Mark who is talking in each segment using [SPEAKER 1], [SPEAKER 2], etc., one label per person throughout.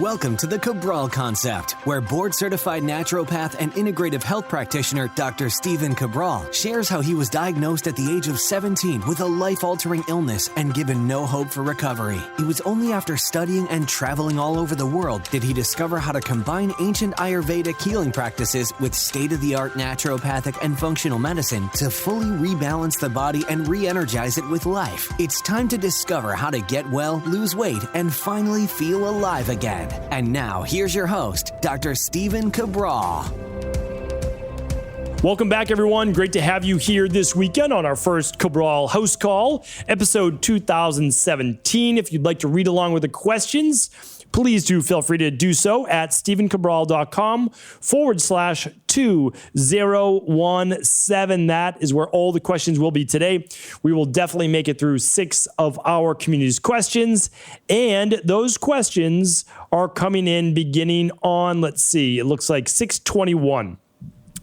[SPEAKER 1] Welcome to the Cabral Concept, where board-certified naturopath and integrative health practitioner Dr. Stephen Cabral shares how he was diagnosed at the age of 17 with a life-altering illness and given no hope for recovery. It was only after studying and traveling all over the world did he discover how to combine ancient Ayurvedic healing practices with state-of-the-art naturopathic and functional medicine to fully rebalance the body and re-energize it with life. It's time to discover how to get well, lose weight, and finally feel alive again. And now, here's your host, Dr. Stephen Cabral.
[SPEAKER 2] Welcome back, everyone. Great to have you here this weekend on our first Cabral HouseCall, episode 2017. If you'd like to read along with the questions, please do feel free to do so at stephencabral.com/2017. That is where all the questions will be today. We will definitely make it through 6 of our community's questions. And those questions are coming in beginning on, let's see, it looks like 6/21.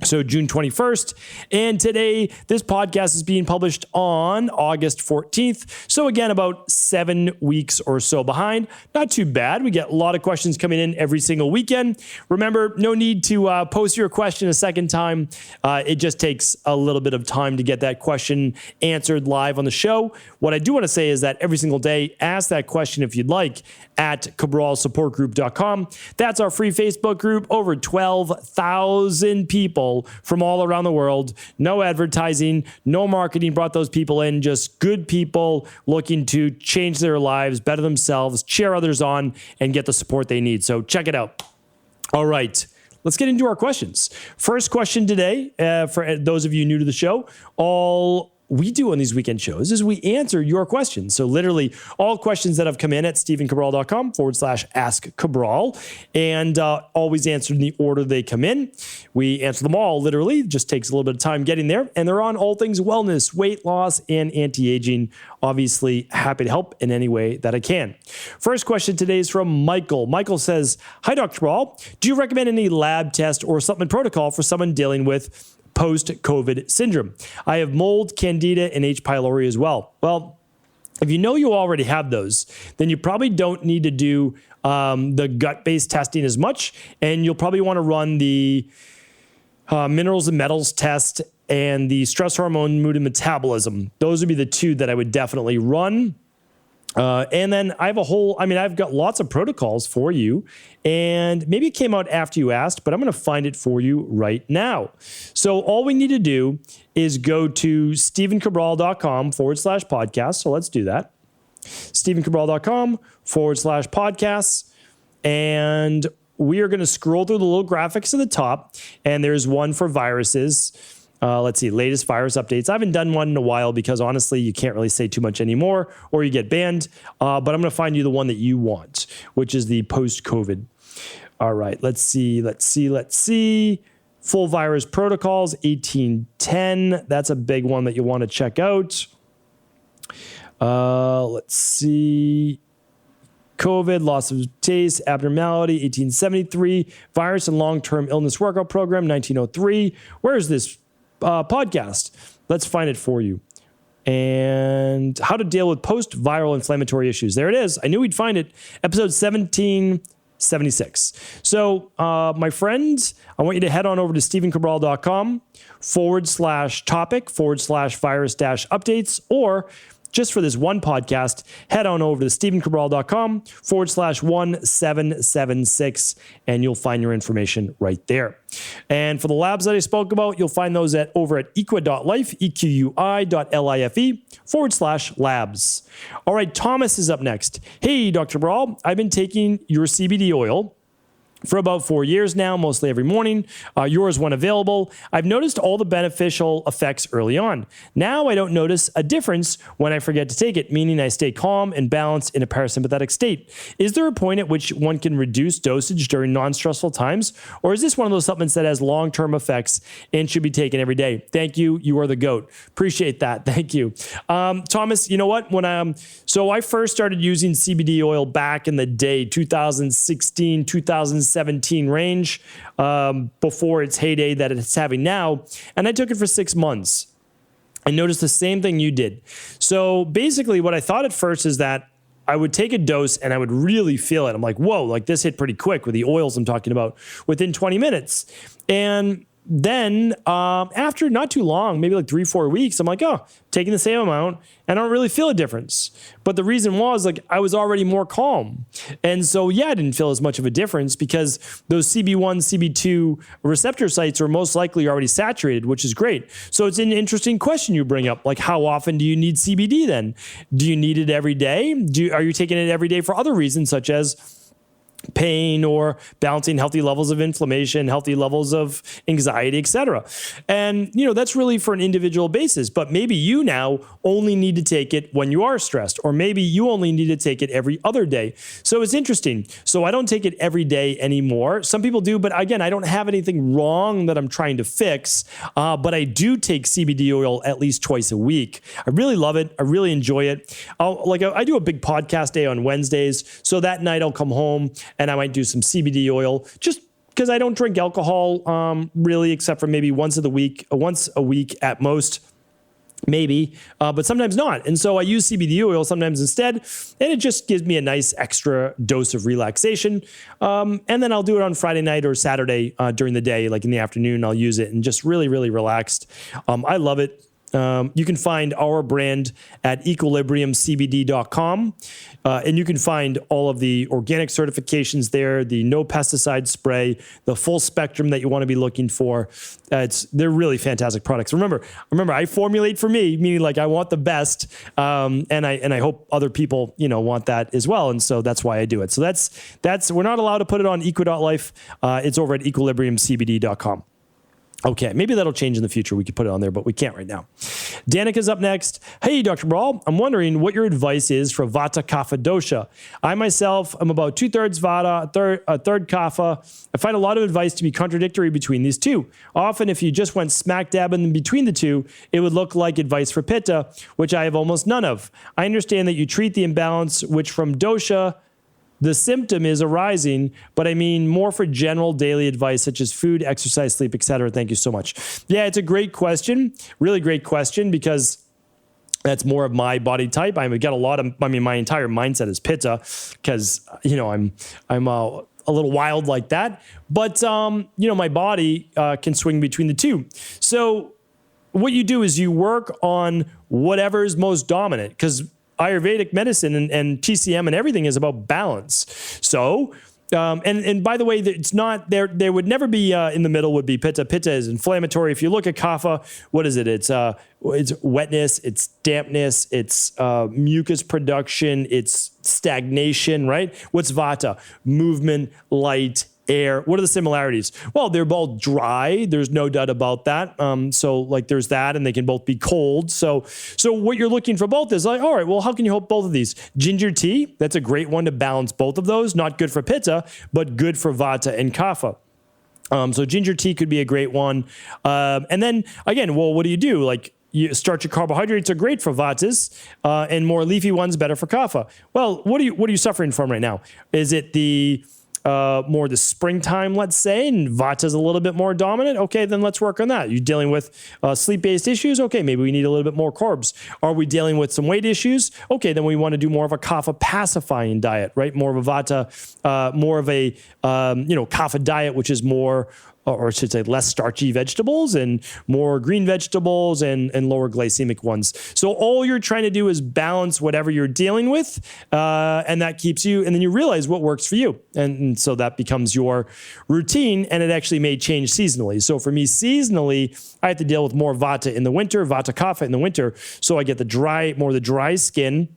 [SPEAKER 2] So June 21st. And today, this podcast is being published on August 14th. So again, about 7 weeks or so behind. Not too bad. We get a lot of questions coming in every single weekend. Remember, no need to post your question a second time. It just takes a little bit of time to get that question answered live on the show. What I do want to say is that every single day, ask that question if you'd like at cabralsupportgroup.com. That's our free Facebook group. Over 12,000 people from all around the world. No advertising, no marketing brought those people in, just good people looking to change their lives, better themselves, cheer others on, and get the support they need. So check it out. All right, let's get into our questions. First question today, for those of you new to the show, all we do on these weekend shows is we answer your questions. So literally all questions that have come in at stephencabral.com/askcabral and always answered in the order they come in. We answer them all literally. It just takes a little bit of time getting there. And they're on all things wellness, weight loss, and anti-aging. Obviously happy to help in any way that I can. First question today is from Michael. Michael says, "Hi, Dr. Cabral. Do you recommend any lab test or supplement protocol for someone dealing with post-COVID syndrome? I have mold, candida, and H. pylori as well." Well, if you know you already have those, then you probably don't need to do the gut-based testing as much, and you'll probably want to run the minerals and metals test and the stress hormone, mood, and metabolism. Those would be the two that I would definitely run. And then I've got lots of protocols for you, and maybe it came out after you asked, but I'm going to find it for you right now. So all we need to do is go to stephencabral.com/podcast. So let's do that. stephencabral.com/podcasts. And we are going to scroll through the little graphics at the top, and there's one for viruses. Let's see, latest virus updates. I haven't done one in a while because honestly, you can't really say too much anymore or you get banned. But I'm going to find you the one that you want, which is the post-COVID. All right, let's see. Full virus protocols, 1810. That's a big one that you want to check out. Let's see. COVID, loss of taste, abnormality, 1873. Virus and long-term illness workout program, 1903. Where is this podcast? Let's find it for you. And how to deal with post-viral inflammatory issues. There it is. I knew we'd find it. Episode 1776. So, my friends, I want you to head on over to stephencabral.com/topic/virus-updates, or just for this one podcast, head on over to stephencabral.com/1776, and you'll find your information right there. And for the labs that I spoke about, you'll find those over at equi.life, equi.life/labs. All right, Thomas is up next. "Hey, Dr. Cabral, I've been taking your CBD oil for about 4 years now, mostly every morning. Yours when available. I've noticed all the beneficial effects early on. Now I don't notice a difference when I forget to take it, meaning I stay calm and balanced in a parasympathetic state. Is there a point at which one can reduce dosage during non-stressful times? Or is this one of those supplements that has long-term effects and should be taken every day? Thank you. You are the GOAT." Appreciate that. Thank you. Thomas, you know what? So I first started using CBD oil back in the day, 2016, 2017 range, before its heyday that it's having now. And I took it for 6 months. I noticed the same thing you did. So basically what I thought at first is that I would take a dose and I would really feel it. I'm like, whoa, like this hit pretty quick with the oils I'm talking about within 20 minutes. And then after not too long, maybe like 3-4 weeks, I'm like, oh, taking the same amount and I don't really feel a difference. But the reason was like I was already more calm. And so, yeah, I didn't feel as much of a difference because those CB1, CB2 receptor sites are most likely already saturated, which is great. So it's an interesting question you bring up. Like, how often do you need CBD then? Do you need it every day? Are you taking it every day for other reasons, such as pain or balancing healthy levels of inflammation, healthy levels of anxiety, etc. And, that's really for an individual basis, but maybe you now only need to take it when you are stressed, or maybe you only need to take it every other day. So it's interesting. So I don't take it every day anymore. Some people do, but again, I don't have anything wrong that I'm trying to fix, but I do take CBD oil at least twice a week. I really love it. I really enjoy it. I do a big podcast day on Wednesdays. So that night I'll come home and I might do some CBD oil just because I don't drink alcohol really, except for maybe once a week at most, maybe, but sometimes not. And so I use CBD oil sometimes instead, and it just gives me a nice extra dose of relaxation. And then I'll do it on Friday night or Saturday during the day, like in the afternoon, I'll use it and just really, really relaxed. I love it. You can find our brand at equilibriumcbd.com, and you can find all of the organic certifications there, the no pesticide spray, the full spectrum that you want to be looking for. They're really fantastic products. Remember, I formulate for me, meaning like I want the best, and I hope other people want that as well, and so that's why I do it. So that's we're not allowed to put it on equi.life. It's over at equilibriumcbd.com. Okay, maybe that'll change in the future. We could put it on there, but we can't right now. Danica's up next. Hey, Dr. Cabral, I'm wondering what your advice is for Vata Kapha dosha. I myself am about 2/3 Vata, a third Kapha. I find a lot of advice to be contradictory between these two. Often, if you just went smack dab in between the two, it would look like advice for Pitta, which I have almost none of. I understand that you treat the imbalance, which from dosha, the symptom is arising, but I mean more for general daily advice such as food, exercise, sleep, etc. Thank you so much. Yeah, it's a great question. Really great question because that's more of my body type. I've got my entire mindset is Pitta because, I'm a little wild like that. But, my body can swing between the two. So what you do is you work on whatever's most dominant because Ayurvedic medicine and TCM and everything is about balance. So, and by the way, it's not there. There would never be in the middle would be Pitta. Pitta is inflammatory. If you look at Kapha, what is it? It's wetness, it's dampness, it's mucus production, it's stagnation, right? What's Vata? Movement, light, air. What are the similarities? Well, they're both dry. There's no doubt about that. So like there's that, and they can both be cold. So what you're looking for both is like, all right, well, how can you help both of these? Ginger tea, that's a great one to balance both of those. Not good for Pitta, but good for Vata and Kapha. So ginger tea could be a great one. And then again, well, what do? Like, starchy carbohydrates are great for Vatas, and more leafy ones better for Kapha. Well, what are you suffering from right now? Is it more the springtime, let's say, and Vata's a little bit more dominant? Okay, then let's work on that. You're dealing with sleep-based issues? Okay, maybe we need a little bit more carbs. Are we dealing with some weight issues? Okay, then we want to do more of a Kapha pacifying diet, right? More of a Vata, more of a Kapha diet, which is more, or I should say less starchy vegetables and more green vegetables and lower glycemic ones. So all you're trying to do is balance whatever you're dealing with, and that keeps you, and then you realize what works for you. And so that becomes your routine, and it actually may change seasonally. So for me, seasonally, I have to deal with more Vata in the winter, Vata Kapha in the winter, so I get more of the dry skin,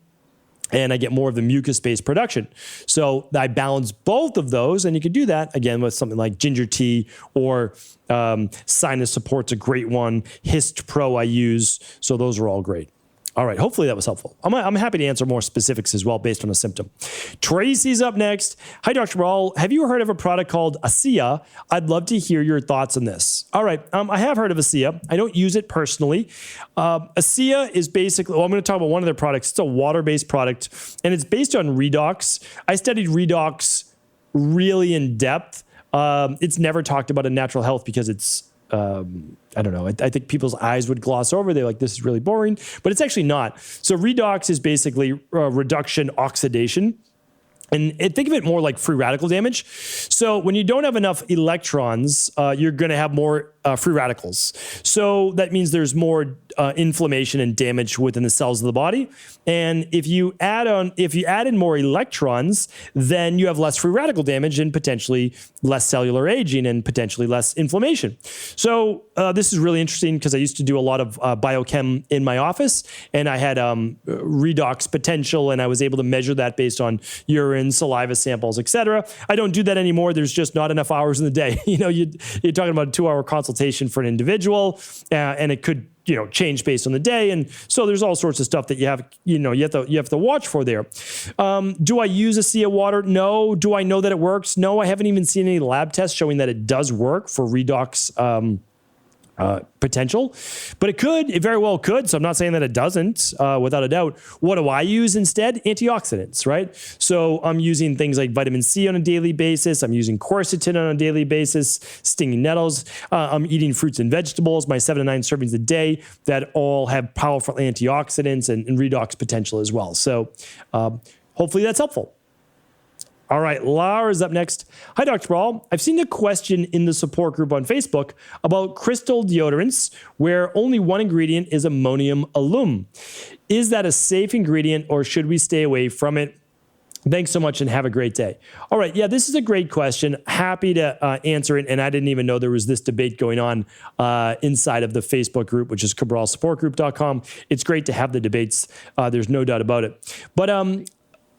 [SPEAKER 2] and I get more of the mucus-based production. So I balance both of those, and you can do that, again, with something like ginger tea or sinus support's a great one. Hist Pro I use, so those are all great. All right, hopefully that was helpful. I'm happy to answer more specifics as well based on a symptom. Tracy's up next. Hi, Dr. Raul. Have you heard of a product called ASEA? I'd love to hear your thoughts on this. All right, I have heard of ASEA. I don't use it personally. ASEA is basically, I'm going to talk about one of their products. It's a water-based product, and it's based on Redox. I studied Redox really in depth. It's never talked about in natural health because it's I don't know. I think people's eyes would gloss over. They're like, this is really boring, but it's actually not. So redox is basically reduction oxidation. And think of it more like free radical damage. So when you don't have enough electrons, you're going to have more free radicals. So that means there's more inflammation and damage within the cells of the body. And if you add in more electrons, then you have less free radical damage and potentially less cellular aging and potentially less inflammation. So this is really interesting because I used to do a lot of biochem in my office, and I had redox potential, and I was able to measure that based on urine, saliva samples, etc. I don't do that anymore. There's just not enough hours in the day. You're talking about a 2-hour consultation for an individual, and it could change based on the day. And so there's all sorts of stuff that you have to watch for there. Do I use ASEA water? No. Do I know that it works? No, I haven't even seen any lab tests showing that it does work for redox potential, but it very well could. So I'm not saying that it doesn't, without a doubt. What do I use instead? Antioxidants, right? So I'm using things like vitamin C on a daily basis. I'm using quercetin on a daily basis, stinging nettles. I'm eating fruits and vegetables, my 7 to 9 servings a day that all have powerful antioxidants and redox potential as well. So hopefully that's helpful. All right, Laura's up next. Hi, Dr. Cabral. I've seen a question in the support group on Facebook about crystal deodorants where only one ingredient is ammonium alum. Is that a safe ingredient or should we stay away from it? Thanks so much and have a great day. All right, yeah, this is a great question. Happy to answer it. And I didn't even know there was this debate going on inside of the Facebook group, which is cabralsupportgroup.com. It's great to have the debates. There's no doubt about it. But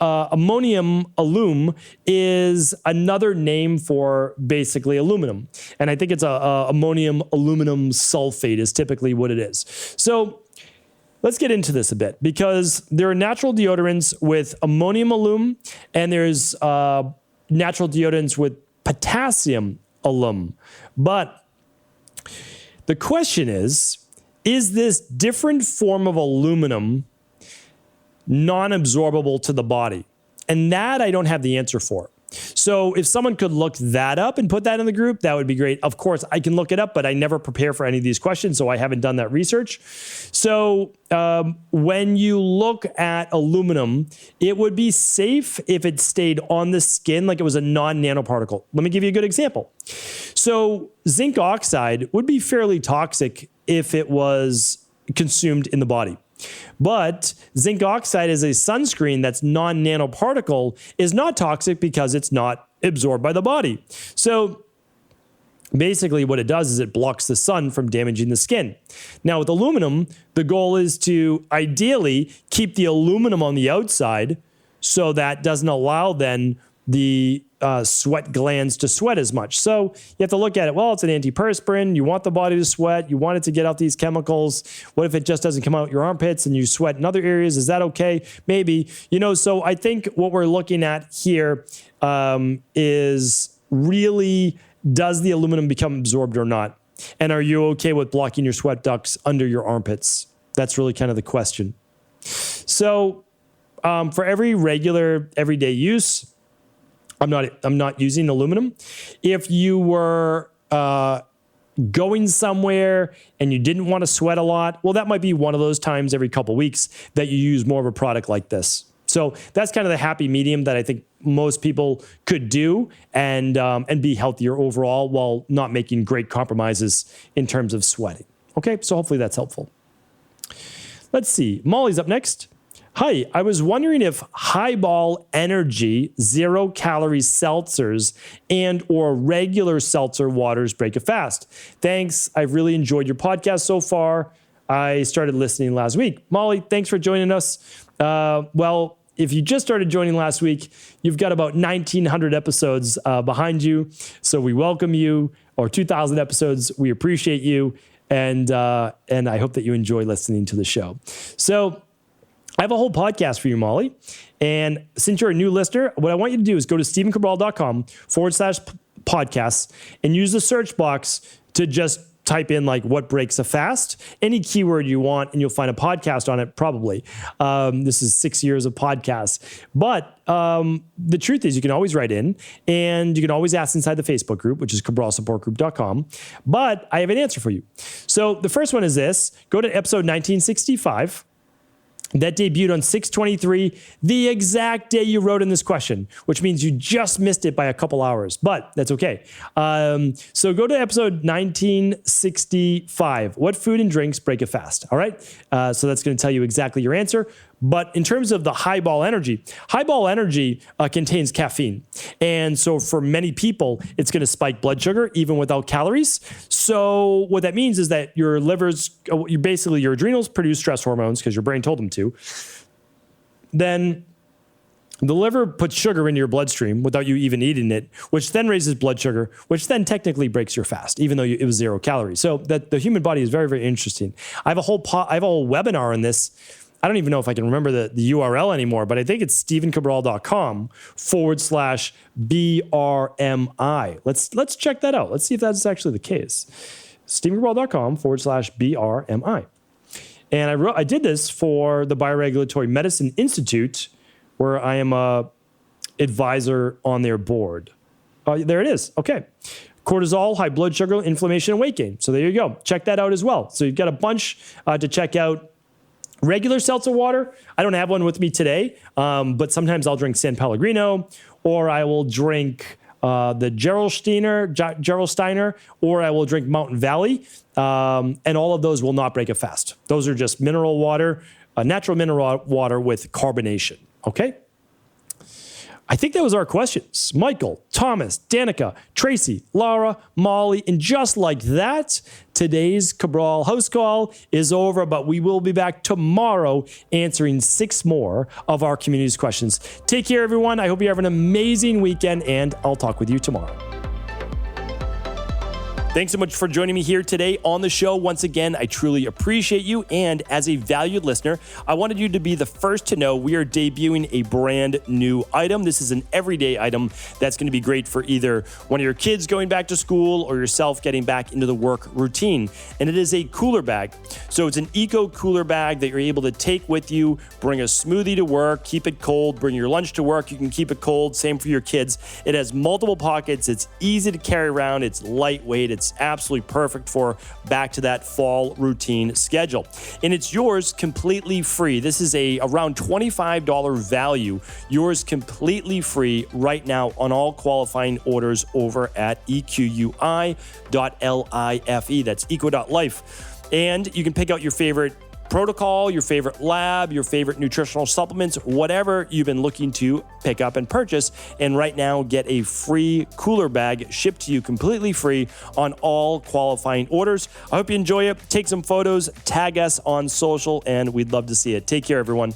[SPEAKER 2] ammonium alum is another name for basically aluminum. And I think it's ammonium aluminum sulfate is typically what it is. So let's get into this a bit because there are natural deodorants with ammonium alum and there's natural deodorants with potassium alum. But the question is this different form of aluminum non-absorbable to the body? And that I don't have the answer for. So if someone could look that up and put that in the group, that would be great. Of course, I can look it up, but I never prepare for any of these questions, so I haven't done that research. So when you look at aluminum, it would be safe if it stayed on the skin like it was a non-nanoparticle. Let me give you a good example. So zinc oxide would be fairly toxic if it was consumed in the body. But zinc oxide as a sunscreen that's non-nanoparticle is not toxic because it's not absorbed by the body. So basically what it does is it blocks the sun from damaging the skin. Now with aluminum, the goal is to ideally keep the aluminum on the outside so that doesn't allow then the sweat glands to sweat as much. So you have to look at it. Well, it's an antiperspirant. You want the body to sweat. You want it to get out these chemicals. What if it just doesn't come out your armpits and you sweat in other areas? Is that okay? Maybe. So I think what we're looking at here is really, does the aluminum become absorbed or not? And are you okay with blocking your sweat ducts under your armpits? That's really kind of the question. So for every regular, everyday use, I'm not using aluminum. If you were going somewhere and you didn't want to sweat a lot, well, that might be one of those times every couple weeks that you use more of a product like this. So that's kind of the happy medium that I think most people could do and be healthier overall while not making great compromises in terms of sweating. Okay, so hopefully that's helpful. Let's see. Molly's up next. Hi, I was wondering if Highball Energy 0-calorie seltzers and or regular seltzer waters break a fast. Thanks. I've really enjoyed your podcast so far. I started listening last week. Molly, thanks for joining us. Well, if you just started joining last week, you've got about 1,900 episodes behind you. So we welcome you, or 2,000 episodes. We appreciate you. And I hope that you enjoy listening to the show. So I have a whole podcast for you, Molly. And since you're a new listener, what I want you to do is go to stephencabral.com/podcasts and use the search box to just type in like what breaks a fast, any keyword you want, and you'll find a podcast on it probably. This is 6 years of podcasts. But the truth is you can always write in and you can always ask inside the Facebook group, which is cabralsupportgroup.com. But I have an answer for you. So the first one is this. Go to episode 1965. That debuted on 6/23, the exact day you wrote in this question, which means you just missed it by a couple hours, but that's okay. So go to episode 1965. What food and drinks break a fast? All right. So that's going to tell you exactly your answer. But in terms of the highball energy contains caffeine. And so for many people, it's going to spike blood sugar even without calories. So what that means is that your adrenals produce stress hormones because your brain told them to. Then the liver puts sugar into your bloodstream without you even eating it, which then raises blood sugar, which then technically breaks your fast, even though it was 0 calories. So that the human body is very, very interesting. I have a whole webinar on this. I don't even know if I can remember the URL anymore, but I think it's stephencabral.com/BRMI. Let's check that out. Let's see if that's actually the case. stephencabral.com/BRMI. And I did this for the Bioregulatory Medicine Institute, where I am a advisor on their board. There it is. Okay. Cortisol, high blood sugar, inflammation, and weight gain. So there you go. Check that out as well. So you've got a bunch to check out. Regular seltzer water, I don't have one with me today, but sometimes I'll drink San Pellegrino, or I will drink the Gerolsteiner, or I will drink Mountain Valley, and all of those will not break a fast. Those are just mineral water, natural mineral water with carbonation, okay? I think that was our questions. Michael, Thomas, Danica, Tracy, Laura, Molly, and just like that, today's Cabral House Call is over, but we will be back tomorrow answering 6 more of our community's questions. Take care, everyone. I hope you have an amazing weekend, and I'll talk with you tomorrow. Thanks so much for joining me here today on the show. Once again, I truly appreciate you. And as a valued listener, I wanted you to be the first to know we are debuting a brand new item. This is an everyday item that's going to be great for either one of your kids going back to school or yourself getting back into the work routine. And it is a cooler bag. So it's an eco cooler bag that you're able to take with you, bring a smoothie to work, keep it cold, bring your lunch to work. You can keep it cold. Same for your kids. It has multiple pockets. It's easy to carry around. It's lightweight. It's absolutely perfect for back to that fall routine schedule. And it's yours completely free. This is around $25 value. Yours completely free right now on all qualifying orders over at equi.life. That's eco.life. And you can pick out your favorite protocol, your favorite lab, your favorite nutritional supplements, whatever you've been looking to pick up and purchase. And right now, get a free cooler bag shipped to you completely free on all qualifying orders. I hope you enjoy it. Take some photos, tag us on social, and we'd love to see it. Take care, everyone.